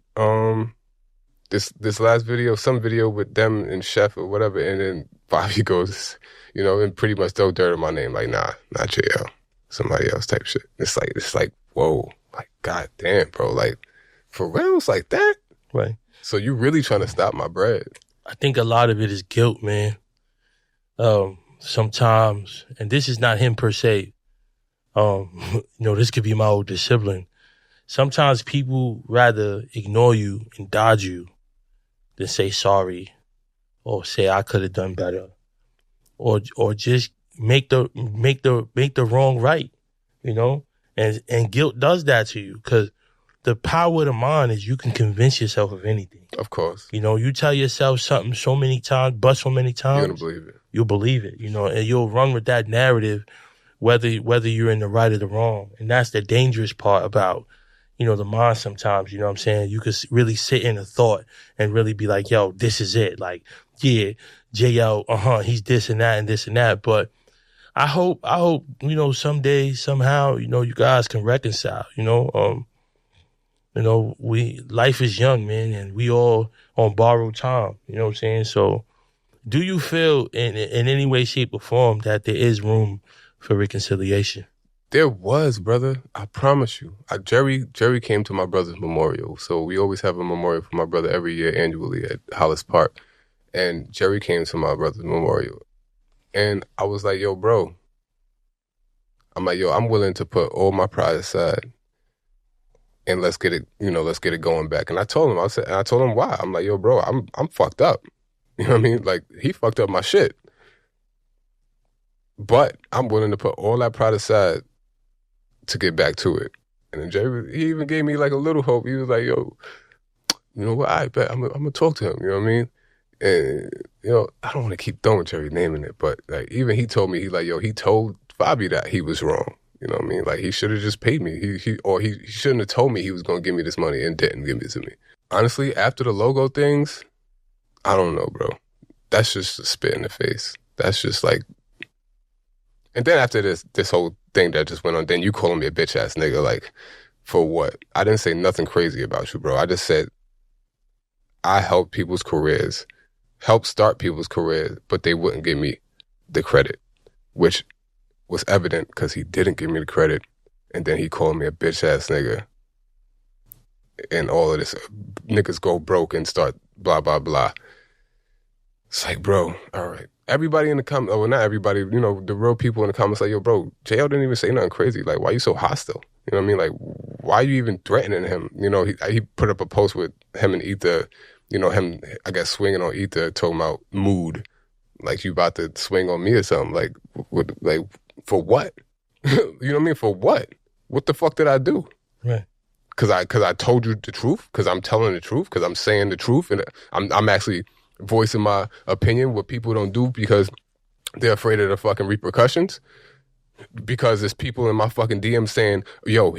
this last video, some video with them and Chef or whatever, and then Fivio goes, you know, and pretty much throw dirt in my name, like, nah, not JL, somebody else type shit. It's like, whoa, like, god damn, bro, like, for real, it's like that? Right. So you really trying to stop my bread? I think a lot of it is guilt, man. Sometimes, and this is not him per se, you know, this could be my older sibling. Sometimes people rather ignore you and dodge you than say sorry or say I could have done better or just make the wrong right, you know? And guilt does that to you because the power of the mind is you can convince yourself of anything. Of course. You know, you tell yourself something so many times, but so many times. You're going to believe it. You'll believe it, you know, and you'll run with that narrative whether you're in the right or the wrong. And that's the dangerous part about, you know, the mind sometimes, you know what I'm saying? You could really sit in a thought and really be like, yo, this is it. Like, yeah, JL, he's this and that and this and that. But I hope, you know, someday, somehow, you know, you guys can reconcile, you know, life is young, man, and we all on borrowed time, you know what I'm saying? So do you feel in any way, shape, or form that there is room for reconciliation? There was, brother. I promise you. Jerry came to my brother's memorial. So we always have a memorial for my brother every year annually at Hollis Park. And Jerry came to my brother's memorial. And I was like, yo, bro. I'm like, yo, I'm willing to put all my pride aside and let's get it going back. And I told him why. I'm like, yo, bro, I'm fucked up. You know what I mean? Like, he fucked up my shit. But I'm willing to put all that pride aside to get back to it. And then Jerry, he even gave me like a little hope. He was like, yo, you know what, I bet I'm gonna talk to him, you know what I mean? And, you know, I don't want to keep throwing Jerry naming it, but like, even he told me, he told Fivio that he was wrong. You know what I mean? Like, he should have just paid me. He shouldn't have told me he was gonna give me this money and didn't give it to me. Honestly, after the logo things, I don't know, bro. That's just a spit in the face. That's just like, and then after this whole thing that just went on, then you calling me a bitch ass nigga, like, for what? I didn't say nothing crazy about you, bro. I just said I helped people's careers, helped start people's careers, but they wouldn't give me the credit, which was evident because he didn't give me the credit, and then he called me a bitch ass nigga, and all of this niggas go broke and start blah blah blah. It's like, bro, all right. Everybody in the comments, well, not everybody, you know, the real people in the comments, like, yo, bro, JL didn't even say nothing crazy. Like, why you so hostile? You know what I mean? Like, why are you even threatening him? You know, he put up a post with him and Ether, you know, him, I guess, swinging on Ether, talking about mood. Like, you about to swing on me or something. Like, for what? You know what I mean? For what? What the fuck did I do? Right. Cause I told you the truth? Cause I'm telling the truth? Cause I'm saying the truth? And I'm actually voicing my opinion, what people don't do because they're afraid of the fucking repercussions. Because there's people in my fucking DM saying, yo,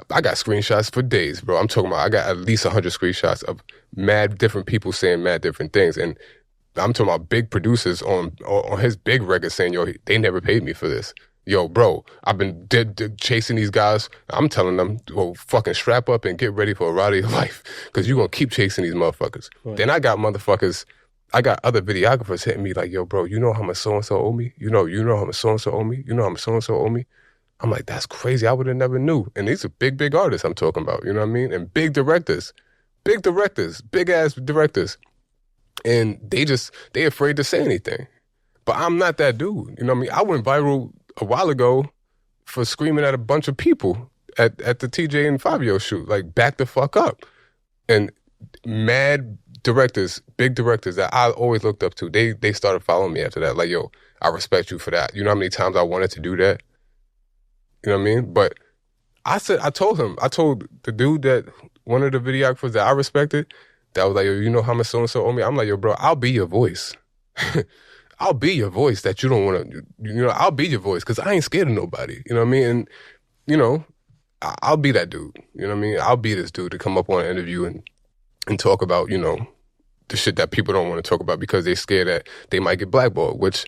I got screenshots for days, bro. I'm talking about, I got at least 100 screenshots of mad different people saying mad different things. And I'm talking about big producers on his big record saying, yo, they never paid me for this. Yo, bro, I've been chasing these guys. I'm telling them, well, fucking strap up and get ready for a ride of your life because you're going to keep chasing these motherfuckers. Right. Then I got other videographers hitting me like, yo, bro, you know how much so-and-so owe me? You know how much so-and-so owe me? You know how much so-and-so owe me? I'm like, that's crazy. I would have never knew. And these are big artists I'm talking about, you know what I mean? And big directors, big-ass directors. And they afraid to say anything. But I'm not that dude, you know what I mean? I went viral a while ago for screaming at a bunch of people at the TJ and Fivio shoot, like, back the fuck up. And mad directors, big directors that I always looked up to, they started following me after that. Like, yo, I respect you for that. You know how many times I wanted to do that? You know what I mean? But I told the dude that, one of the videographers that I respected, that was like, yo, you know how much so-and-so owe me? I'm like, yo, bro, I'll be your voice. I'll be your voice that you don't want to, I'll be your voice because I ain't scared of nobody. You know what I mean? And, I'll be that dude. You know what I mean? I'll be this dude to come up on an interview and talk about, the shit that people don't want to talk about because they're scared that they might get blackballed, which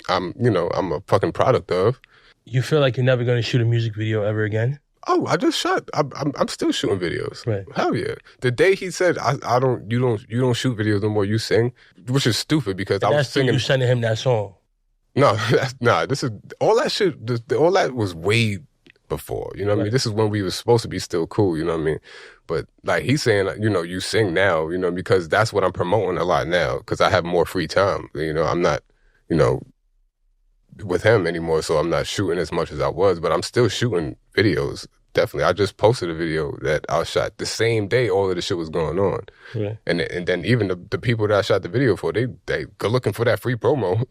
I'm a fucking product of. You feel like you're never going to shoot a music video ever again? Oh, I just shot. I'm still shooting videos. Right. Hell yeah. The day he said, you don't shoot videos no more, you sing, which is stupid because I was singing. You sending him that song? No, this is, all that shit, all that was way before, you know what I mean? This is when we was supposed to be still cool, you know what I mean? But like he's saying, you sing now, because that's what I'm promoting a lot now because I have more free time. I'm not, with him anymore, so I'm not shooting as much as I was, but I'm still shooting videos. Definitely. I just posted a video that I shot the same day all of the shit was going on. Yeah. And then even the people that I shot the video for, they go looking for that free promo.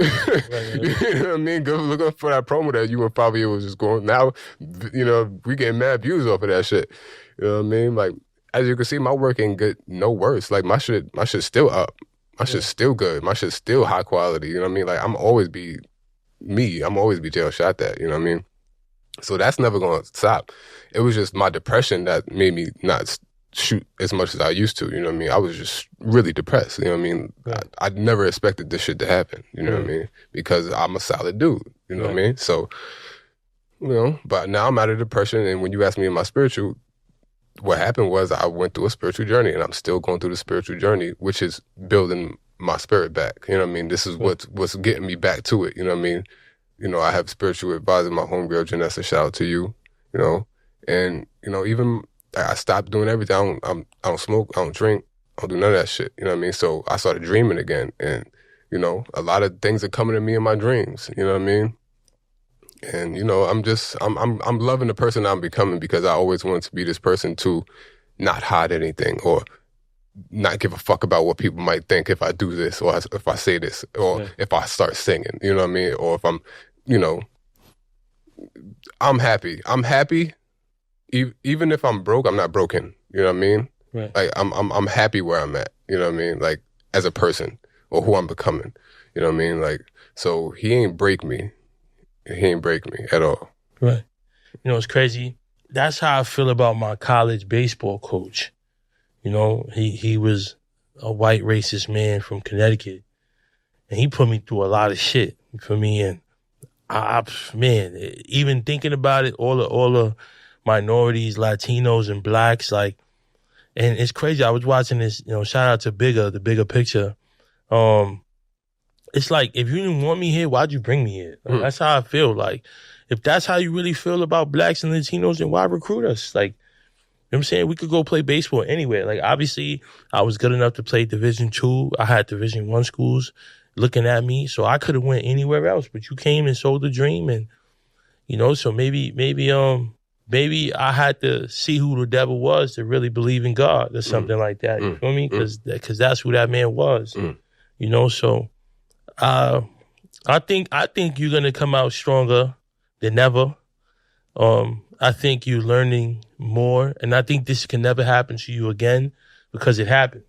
Right. You know what I mean? Go looking for that promo that you and Fivio was just going. Now, we getting mad views off of that shit. You know what I mean? Like, as you can see, my work ain't good, no worse. Like, my shit's still up. My shit's still good. My shit's still high quality. You know what I mean? Like, I'm always be me. I'm always be JLShotThat. You know what I mean? So that's never going to stop. It was just my depression that made me not shoot as much as I used to. You know what I mean? I was just really depressed. You know what I mean? Right. I never expected this shit to happen. You know what I mean? Because I'm a solid dude. You know what I mean? So, but now I'm out of depression. And when you ask me in my spiritual, what happened was I went through a spiritual journey, and I'm still going through the spiritual journey, which is building my spirit back. You know what I mean? This is what's getting me back to it. You know what I mean? I have spiritual advisor, my homegirl Janessa, shout out to you, and, even I stopped doing everything. I don't smoke, I don't drink, I don't do none of that shit, you know what I mean? So I started dreaming again, and, a lot of things are coming to me in my dreams, you know what I mean? And, I'm loving the person I'm becoming because I always wanted to be this person to not hide anything or not give a fuck about what people might think if I do this or if I say this or if I start singing, you know what I mean? Or if I'm, I'm happy. I'm happy. Even if I'm broke, I'm not broken. You know what I mean? Right. Like I'm happy where I'm at. You know what I mean? Like as a person or who I'm becoming. You know what I mean? Like, so he ain't break me. He ain't break me at all. Right. It's crazy. That's how I feel about my college baseball coach. He was a white racist man from Connecticut, and he put me through a lot of shit for me. And man, even thinking about it, all the minorities, Latinos, and blacks, and it's crazy. I was watching this. Shout out to the bigger picture. It's like, if you didn't want me here, why'd you bring me here? That's how I feel. Like, if that's how you really feel about blacks and Latinos, then why recruit us? Like. You know what I'm saying? We could go play baseball anywhere. Like, obviously, I was good enough to play Division II. I had Division I schools looking at me, so I could have went anywhere else. But you came and sold the dream, and so maybe I had to see who the devil was to really believe in God or something like that. You feel me? Because that's who that man was. So I think you're gonna come out stronger than ever. I think you're learning more, and I think this can never happen to you again because it happened.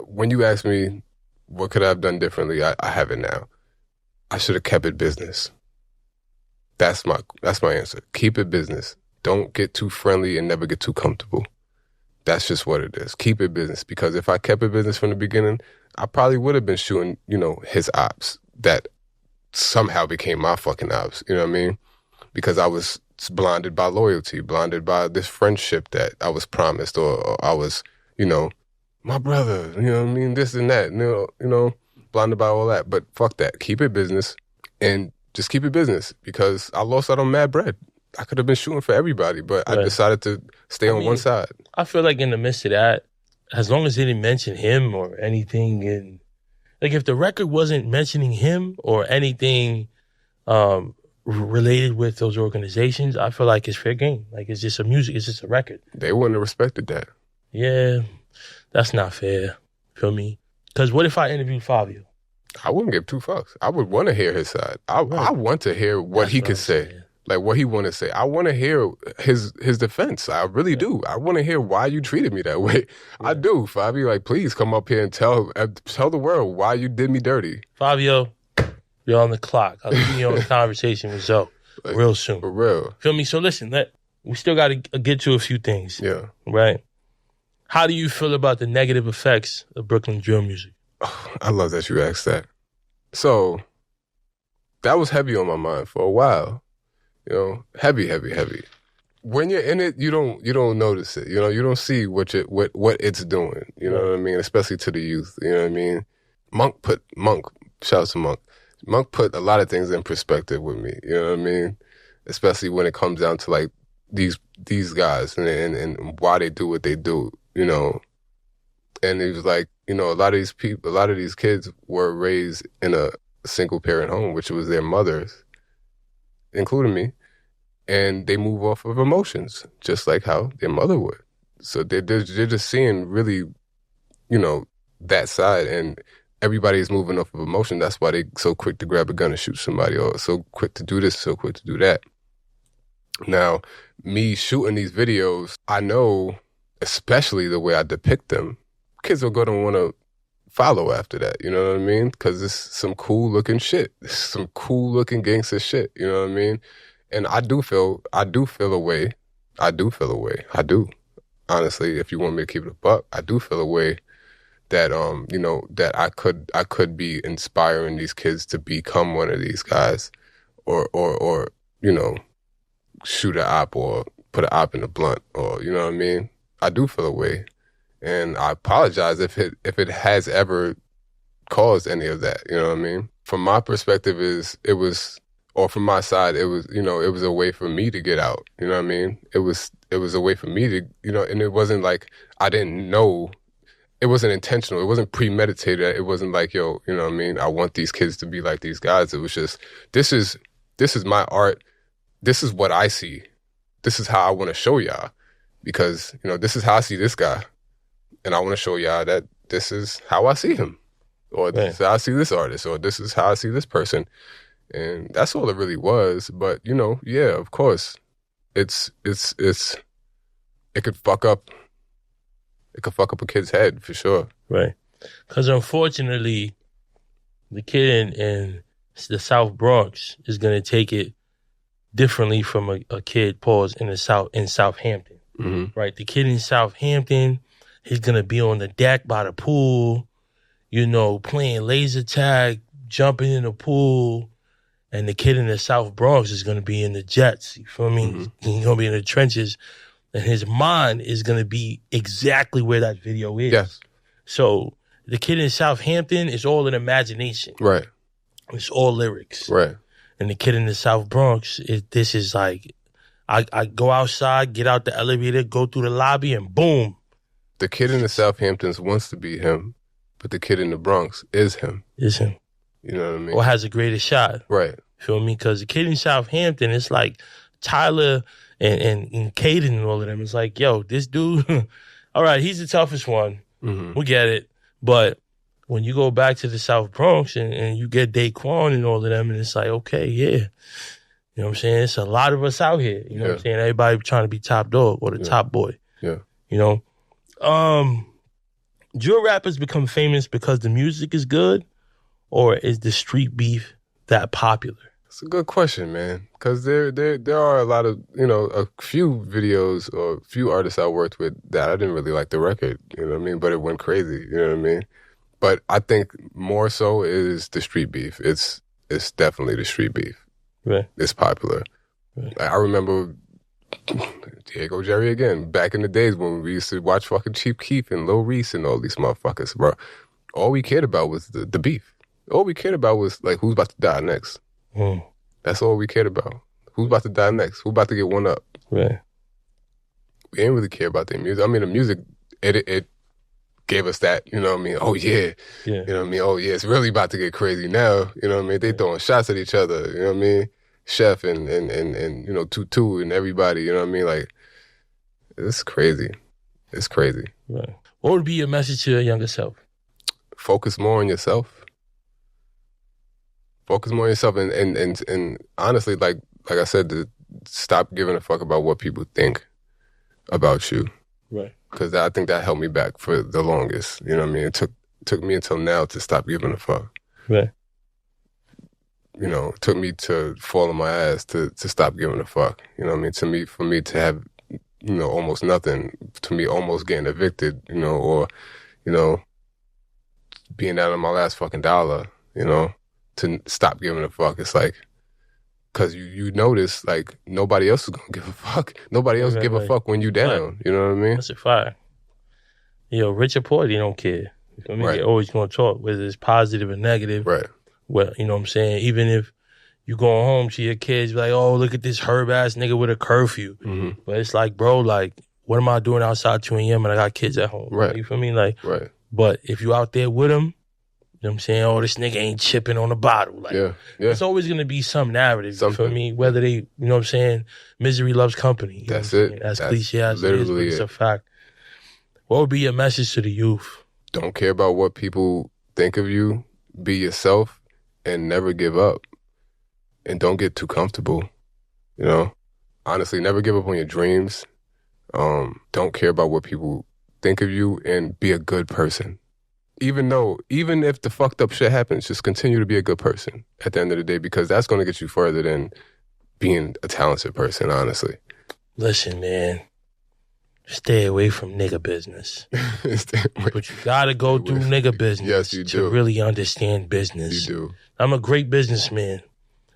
When you ask me what could I have done differently, I have it now. I should have kept it business. That's my answer. Keep it business. Don't get too friendly and never get too comfortable. That's just what it is. Keep it business, because if I kept it business from the beginning, I probably would have been shooting, his ops that somehow became my fucking ops. You know what I mean? Because I was blinded by loyalty, blinded by this friendship that I was promised, or I was, my brother, you know what I mean? This and that, blinded by all that. But fuck that. Keep it business, and just keep it business, because I lost out on mad bread. I could have been shooting for everybody, but I decided to stay on one side. I feel like in the midst of that, as long as they didn't mention him or anything, and like if the record wasn't mentioning him or anything, related with those organizations, I feel like it's fair game. Like, it's just a record. They wouldn't have respected that. Yeah, that's not fair. Feel me? Because what if I interviewed Fivio? I wouldn't give two fucks. I would want to hear his side. I want to hear what he could say. Like what he want to say. I want to hear his defense. I really do. I want to hear why you treated me that way. I do. Fivio, like, please come up here and tell the world why you did me dirty. Fivio, you're on the clock. I'll leave you on the conversation with Zoe Like, real soon. For real. Feel me? So listen, we still got to get to a few things. Yeah. Right? How do you feel about the negative effects of Brooklyn drill music? Oh, I love that you asked that. So that was heavy on my mind for a while. You know, heavy. When you're in it, you don't notice it. You know, you don't see what it's doing. You know what I mean? Especially to the youth. You know what I mean? Monk, shout out to Monk. Monk put a lot of things in perspective with me. You know what I mean? Especially when it comes down to like these guys and why they do what they do. You know, and he was like, you know, a lot of these kids were raised in a single parent home, which was their mothers, including me, and they move off of emotions, just like how their mother would. So they're just seeing really, you know, that side, and everybody's moving off of emotion. That's why they so quick to grab a gun and shoot somebody, or so quick to do this, so quick to do that. Now, me shooting these videos, I know, especially the way I depict them, kids are going to want to follow after that, you know what I mean? Because it's some cool looking shit. It's some cool looking gangster shit, you know what I mean? And I do feel a way. I do. Honestly, if you want me to keep it a buck, I do feel a way that, you know, that I could be inspiring these kids to become one of these guys or, you know, shoot an op or put an op in a blunt, or, you know what I mean? I do feel a way. And I apologize if it has ever caused any of that, you know what I mean? From my perspective from my side, it was, you know, it was a way for me to get out, you know what I mean? It was a way for me to, you know, and it wasn't like I didn't know, it wasn't intentional, it wasn't premeditated, it wasn't like, yo, you know what I mean? I want these kids to be like these guys. It was just, this is my art, this is what I see, this is how I want to show y'all, because, you know, this is how I see this guy. And I want to show y'all that this is how I see him, or this is how I see this artist, or this is how I see this person. And that's all it really was. But, you know, yeah, of course, it could fuck up a kid's head for sure. Right. Because unfortunately, the kid in the South Bronx is going to take it differently from a kid, in Southampton. Mm-hmm. Right. The kid in Southampton, he's going to be on the deck by the pool, you know, playing laser tag, jumping in the pool. And the kid in the South Bronx is going to be in the jets. You feel me? Mm-hmm. He's going to be in the trenches. And his mind is going to be exactly where that video is. Yes. So the kid in Southampton is all in imagination. Right. It's all lyrics. Right. And the kid in the South Bronx, this is like, I go outside, get out the elevator, go through the lobby, and boom. The kid in the Southamptons wants to be him, but the kid in the Bronx is him. Is him. You know what I mean? Or has a greater shot. Right. Feel me? Because the kid in Southampton, it's like Tyler and Caden and all of them. It's like, yo, this dude, all right, he's the toughest one. Mm-hmm. We get it. But when you go back to the South Bronx and you get Daquan and all of them, and it's like, okay, yeah. You know what I'm saying? It's a lot of us out here. You know what I'm saying? Everybody trying to be top dog or the top boy. Yeah. You know? Drill rappers become famous because the music is good, or is the street beef that popular? It's a good question, man. Because there are a lot of, you know, a few videos or a few artists I worked with that I didn't really like the record, you know what I mean? But it went crazy, you know what I mean? But I think more so is the street beef. It's definitely the street beef. Right. It's popular. Right. Like, I remember, here go Jerry again, back in the days when we used to watch fucking Chief Keef and Lil Reese and all these motherfuckers, bro. All we cared about was the beef. All we cared about was, like, who's about to die next. Mm. That's all we cared about. Who's about to die next? Who's about to get one up? Right. We didn't really care about their music. I mean, the music, it gave us that, you know what I mean? Oh, yeah. You know what I mean? Oh, yeah, it's really about to get crazy now. You know what I mean? They throwing shots at each other, you know what I mean? Chef and you know, Tutu and everybody, you know what I mean? Like, it's crazy. It's crazy. Right. What would be your message to your younger self? Focus more on yourself. Focus more on yourself. And honestly, like, like I said, to stop giving a fuck about what people think about you. Right. Because I think that held me back for the longest. You know what I mean? It took me until now to stop giving a fuck. Right. You know, it took me to fall on my ass to stop giving a fuck. You know what I mean? For me to have, you know, almost nothing, to me almost getting evicted, you know, or, you know, being out of my last fucking dollar, you know, to stop giving a fuck. It's like, because you notice, like, nobody else is going to give a fuck. Nobody else give a fuck when you down. You know what I mean? That's a fact. Yo, rich or poor, they don't care. You feel me? Right. They're always going to talk, whether it's positive or negative. Right. Well, you know what I'm saying? Even if you going home to your kids, be like, oh, look at this herb-ass nigga with a curfew. Mm-hmm. But it's like, bro, like, what am I doing outside 2 a.m. and I got kids at home? Right. You feel me? Like, Right. But if you out there with them, you know what I'm saying? Oh, this nigga ain't chipping on the bottle. Like, Yeah. it's always going to be some narrative. Something. You feel me? Whether they, you know what I'm saying? Misery loves company. You That's know what I'm it. saying? As That's cliche as it is, but literally it's it. a fact. What would be your message to the youth? Don't care about what people think of you. Be yourself and never give up. And don't get too comfortable. You know? Honestly, never give up on your dreams. Don't care about what people think of you and be a good person. Even if the fucked up shit happens, just continue to be a good person at the end of the day, because that's going to get you further than being a talented person, honestly. Listen, man. Stay away from nigga business. But you gotta go through nigga business Yes, you to do. really understand business. You do. I'm a great businessman,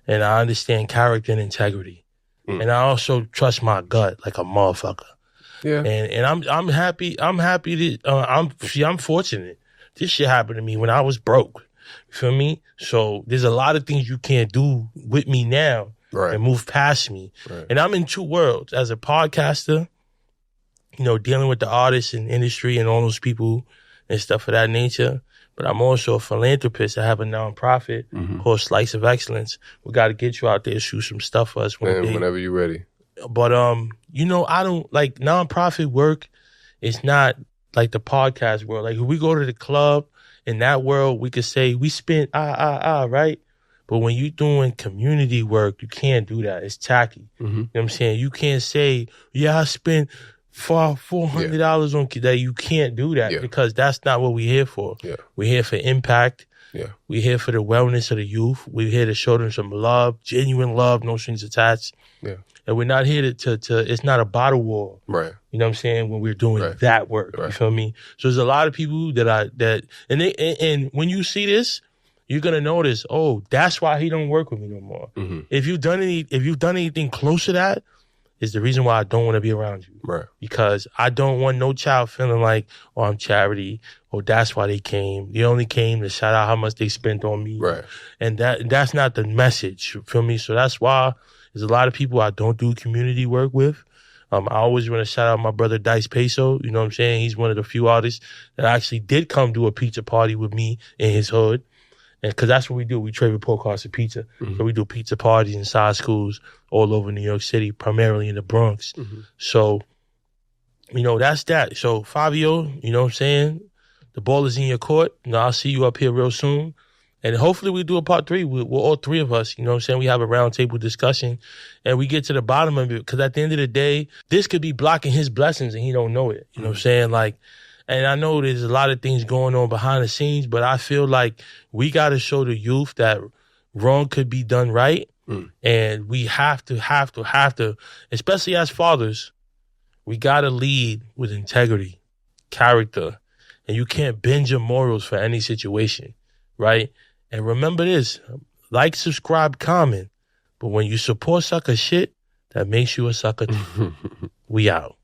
and I understand character and integrity. And I also trust my gut like a motherfucker. Yeah. And I'm happy that I'm fortunate. This shit happened to me when I was broke. You feel me? So there's a lot of things you can't do with me now Right. and move past me. Right. And I'm in two worlds. As a podcaster, you know, dealing with the artists and industry and all those people and stuff of that nature. But I'm also a philanthropist. I have a nonprofit called Slice of Excellence. We got to get you out there, shoot some stuff for us one And day. whenever you're ready. But, you know, I don't like nonprofit work. It's not like the podcast world. Like if we go to the club in that world, we could say we spent right? But when you doing community work, you can't do that. It's tacky. You know what I'm saying? You can't say, yeah, I spent $400 on that. You can't do that because that's not what we're here for. Yeah. We're here for impact. Yeah. We're here for the wellness of the youth. We're here to show them some love, genuine love, no strings attached. Yeah. And we're not here to it's not a bottle war. Right. You know what I'm saying? When we're doing that work. Right. You feel me? So there's a lot of people and when you see this, you're gonna notice, oh, that's why he don't work with me no more. If you've done anything close to that, is the reason why I don't want to be around you. Right. Because I don't want no child feeling like, oh, I'm charity, or that's why they came. They only came to shout out how much they spent on me. Right. And that's not the message. You feel me? So that's why there's a lot of people I don't do community work with. I always want to shout out my brother Dice Peso. You know what I'm saying? He's one of the few artists that actually did come do a pizza party with me in his hood. And because that's what we do. We trade report cards for pizza. So we do pizza parties inside schools all over New York City, primarily in the Bronx. So, you know, that's that. So, Fivio, you know what I'm saying? The ball is in your court. You know, I'll see you up here real soon. And hopefully we do a part 3 with all 3 of us. You know what I'm saying? We have a round table discussion and we get to the bottom of it. Because at the end of the day, this could be blocking his blessings and he don't know it. You know what I'm saying? Like, and I know there's a lot of things going on behind the scenes, but I feel like we got to show the youth that wrong could be done right. And we have to, especially as fathers, we got to lead with integrity, character, and you can't bend your morals for any situation, right? And remember this, like, subscribe, comment, but when you support sucker shit, that makes you a sucker. We out.